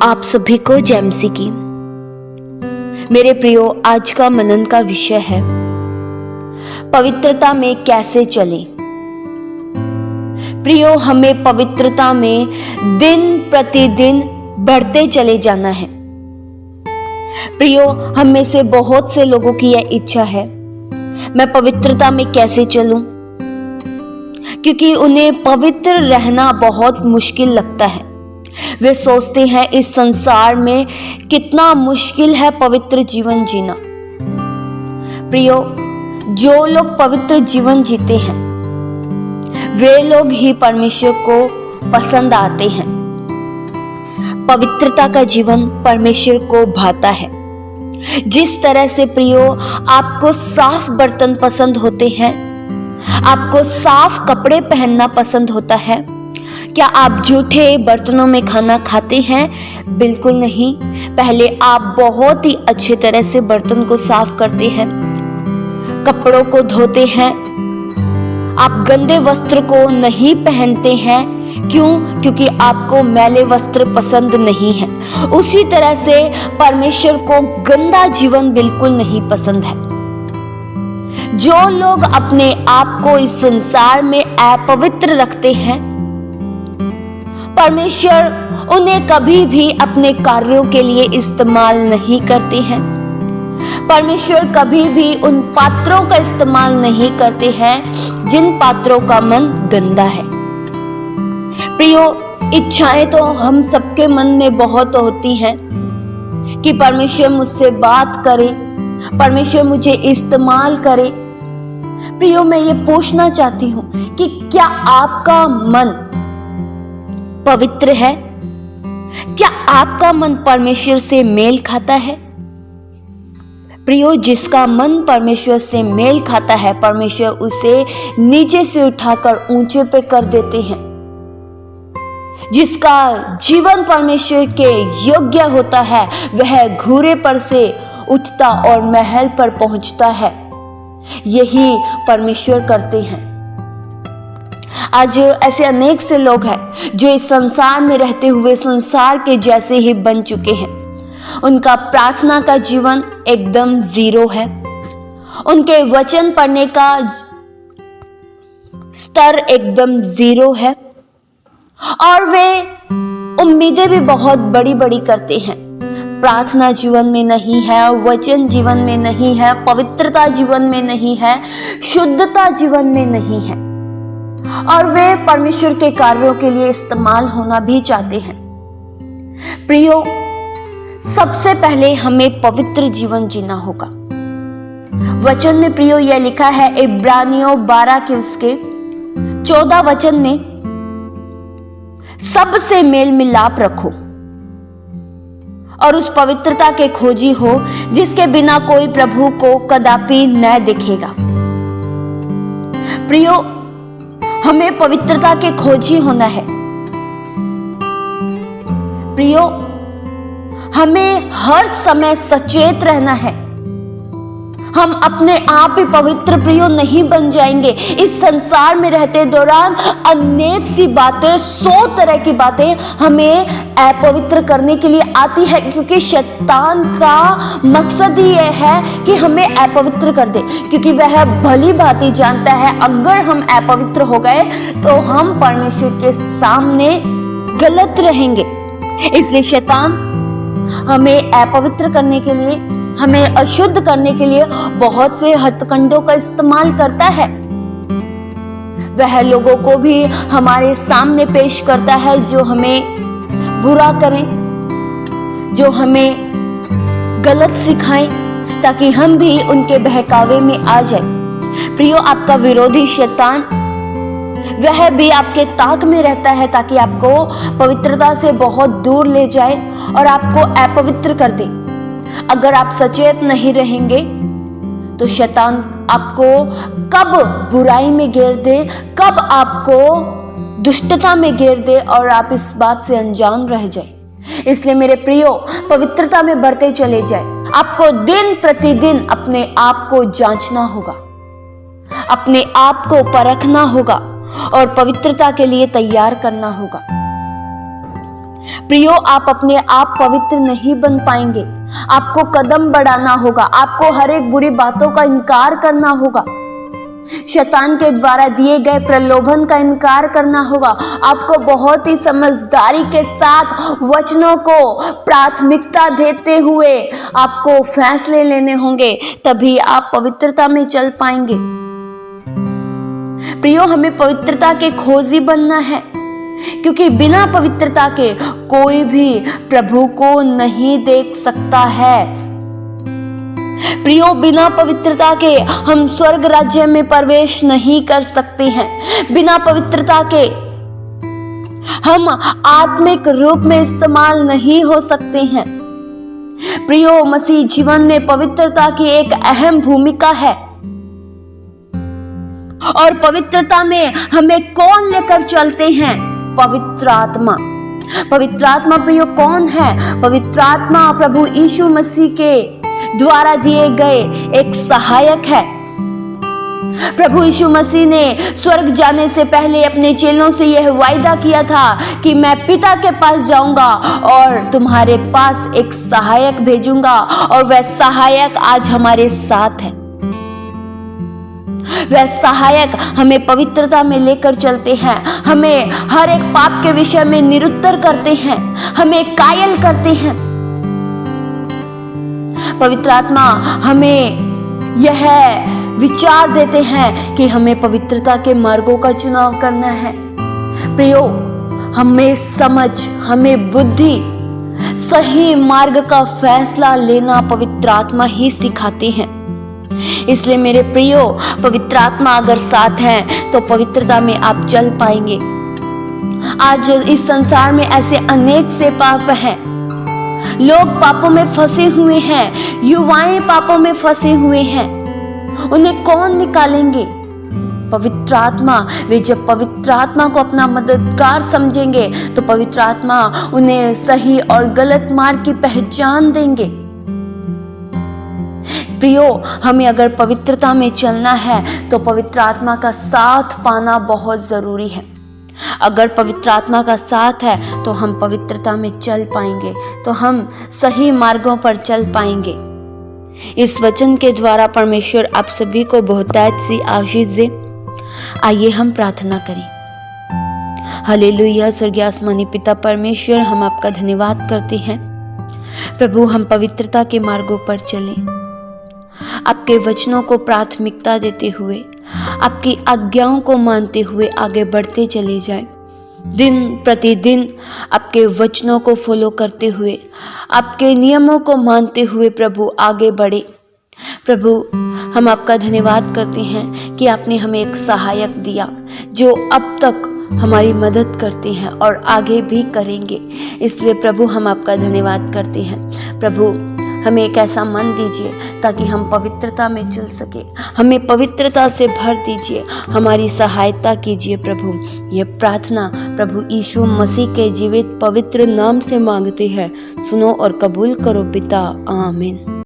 आप सभी को जैमसी की। मेरे प्रियो, आज का मनन का विषय है पवित्रता में कैसे चलें। प्रियो, हमें पवित्रता में दिन प्रतिदिन बढ़ते चले जाना है। प्रियो, हम में से बहुत से लोगों की यह इच्छा है मैं पवित्रता में कैसे चलूं, क्योंकि उन्हें पवित्र रहना बहुत मुश्किल लगता है। वे सोचते हैं इस संसार में कितना मुश्किल है पवित्र जीवन जीना। प्रियो, जो लोग पवित्र जीवन जीते हैं वे लोग ही परमेश्वर को पसंद आते हैं। पवित्रता का जीवन परमेश्वर को भाता है। जिस तरह से प्रियो आपको साफ बर्तन पसंद होते हैं, आपको साफ कपड़े पहनना पसंद होता है, क्या आप जूठे बर्तनों में खाना खाते हैं? बिल्कुल नहीं। पहले आप बहुत ही अच्छे तरह से बर्तन को साफ करते हैं, कपड़ों को धोते हैं। आप गंदे वस्त्र को नहीं पहनते हैं। क्यों? क्योंकि आपको मैले वस्त्र पसंद नहीं है। उसी तरह से परमेश्वर को गंदा जीवन बिल्कुल नहीं पसंद है। जो लोग अपने आप को इस संसार में अपवित्र रखते हैं, परमेश्वर उन्हें कभी भी अपने कार्यों के लिए इस्तेमाल नहीं करते हैं। परमेश्वर कभी भी उन पात्रों का इस्तेमाल नहीं करते हैं जिन पात्रों का मन गंदा है। प्रियो, इच्छाएं तो हम सबके मन में बहुत होती हैं कि परमेश्वर मुझसे बात करे, परमेश्वर मुझे इस्तेमाल करे। प्रियो, मैं ये पूछना चाहती हूं कि क्या आपका मन पवित्र है? क्या आपका मन परमेश्वर से मेल खाता है? प्रियो, जिसका मन परमेश्वर से मेल खाता है, परमेश्वर उसे नीचे से उठाकर ऊंचे पे कर देते हैं। जिसका जीवन परमेश्वर के योग्य होता है, वह घूरे पर से उठता और महल पर पहुंचता है। यही परमेश्वर करते हैं। आज ऐसे अनेक से लोग हैं जो इस संसार में रहते हुए संसार के जैसे ही बन चुके हैं। उनका प्रार्थना का जीवन एकदम जीरो है। उनके वचन पढ़ने का स्तर एकदम जीरो है और वे उम्मीदें भी बहुत बड़ी बड़ी करते हैं। प्रार्थना जीवन में नहीं है, वचन जीवन में नहीं है, पवित्रता जीवन में नहीं है, शुद्धता जीवन में नहीं है, और वे परमेश्वर के कार्यों के लिए इस्तेमाल होना भी चाहते हैं। प्रियो, सबसे पहले हमें पवित्र जीवन जीना होगा। वचन में प्रियो यह लिखा है, इब्रानियों 12 के उसके 14 वचन में, सबसे मेल मिलाप रखो और उस पवित्रता के खोजी हो जिसके बिना कोई प्रभु को कदापि न दिखेगा। प्रियो, हमें पवित्रता के खोजी होना है। प्रियो, हमें हर समय सचेत रहना है। हम अपने आप ही पवित्र प्रियो नहीं बन जाएंगे। इस संसार में रहते दौरान अनेक सी बातें, 100 तरह की बातें हमें अपवित्र करने के लिए आती है, क्योंकि शैतान का मकसद ही यह है कि हमें अपवित्र कर दे, क्योंकि वह भली भांति जानता है अगर हम अपवित्र हो गए तो हम परमेश्वर के सामने गलत रहेंगे। इसलिए शैतान हमें अपवित्र करने के लिए, हमें अशुद्ध करने के लिए बहुत से हथकंडों का इस्तेमाल करता है। वह लोगों को भी हमारे सामने पेश करता है जो हमें बुरा करें, जो हमें गलत सिखाएं, ताकि हम भी उनके बहकावे में आ जाए। प्रियो, आपका विरोधी शैतान वह भी आपके ताक में रहता है ताकि आपको पवित्रता से बहुत दूर ले जाए और आपको अपवित्र कर दे। अगर आप सचेत नहीं रहेंगे तो शैतान आपको कब बुराई में घेर दे, कब आपको दुष्टता में घेर दे और आप इस बात से अनजान रह जाए। इसलिए मेरे प्रियो, पवित्रता में बढ़ते चले जाए। आपको दिन प्रतिदिन अपने आप को जांचना होगा, अपने आप को परखना होगा और पवित्रता के लिए तैयार करना होगा। प्रियो, आप अपने आप पवित्र नहीं बन पाएंगे। आपको कदम बढ़ाना होगा, आपको हर एक बुरी बातों का इनकार करना होगा, शैतान के द्वारा दिए गए प्रलोभन का इनकार करना होगा। आपको बहुत ही समझदारी के साथ वचनों को प्राथमिकता देते हुए आपको फैसले लेने होंगे, तभी आप पवित्रता में चल पाएंगे। प्रियो, हमें पवित्रता के खोजी बनना है, क्योंकि बिना पवित्रता के कोई भी प्रभु को नहीं देख सकता है। प्रियो, बिना पवित्रता के हम स्वर्ग राज्य में प्रवेश नहीं कर सकते हैं। बिना पवित्रता के हम आत्मिक रूप में इस्तेमाल नहीं हो सकते हैं। प्रियो, मसीह जीवन में पवित्रता की एक अहम भूमिका है। और पवित्रता में हमें कौन लेकर चलते हैं? पवित्र आत्मा। पवित्र आत्मा प्रियो कौन है? पवित्र आत्मा प्रभु यीशु मसीह के द्वारा दिए गए एक सहायक है। प्रभु यीशु मसीह ने स्वर्ग जाने से पहले अपने चेलों से यह वायदा किया था कि मैं पिता के पास जाऊंगा और तुम्हारे पास एक सहायक भेजूंगा, और वह सहायक आज हमारे साथ है। वह सहायक हमें पवित्रता में लेकर चलते हैं, हमें हर एक पाप के विषय में निरुत्तर करते हैं, हमें कायल करते हैं। पवित्र आत्मा हमें यह विचार देते हैं कि हमें पवित्रता के मार्गों का चुनाव करना है। प्रियो, हमें समझ, हमें बुद्धि, सही मार्ग का फैसला लेना पवित्र आत्मा ही सिखाते हैं। इसलिए मेरे प्रियो, पवित्र आत्मा अगर साथ है तो पवित्रता में आप चल पाएंगे। आज इस संसार में ऐसे अनेक से पाप हैं, लोग पापों में फंसे हुए हैं, युवाएं पापों में फंसे हुए हैं, उन्हें कौन निकालेंगे? पवित्र आत्मा। वे जब पवित्र आत्मा को अपना मददगार समझेंगे तो पवित्र आत्मा उन्हें सही और गलत मार्ग की पहचान देंगे। प्रियो, हमें अगर पवित्रता में चलना है तो पवित्र आत्मा का साथ पाना बहुत जरूरी है। अगर पवित्र आत्मा का साथ है तो हम पवित्रता में चल पाएंगे, तो हम सही मार्गों पर चल पाएंगे। इस वचन के द्वारा परमेश्वर आप सभी को बहुतायत सी आशीष दे। आइए हम प्रार्थना करें। हालेलुया। स्वर्गीय आसमानी पिता परमेश्वर, हम आपका धन्यवाद करते हैं। प्रभु, हम पवित्रता के मार्गों पर चलें, आपके वचनों को प्राथमिकता देते हुए, आपकी आज्ञाओं को मानते हुए आगे बढ़ते चले जाएं। दिन प्रतिदिन आपके वचनों को फॉलो करते हुए, आपके नियमों को मानते हुए प्रभु आगे बढ़े। प्रभु, हम आपका धन्यवाद करते हैं कि आपने हमें एक सहायक दिया जो अब तक हमारी मदद करते हैं और आगे भी करेंगे। इसलिए प्रभु, हम आपका धन्यवाद करते हैं। प्रभु, हमें एक ऐसा मन दीजिए ताकि हम पवित्रता में चल सके। हमें पवित्रता से भर दीजिए, हमारी सहायता कीजिए प्रभु। ये प्रार्थना प्रभु यीशु मसीह के जीवित पवित्र नाम से मांगते हैं। सुनो और कबूल करो पिता। आमीन।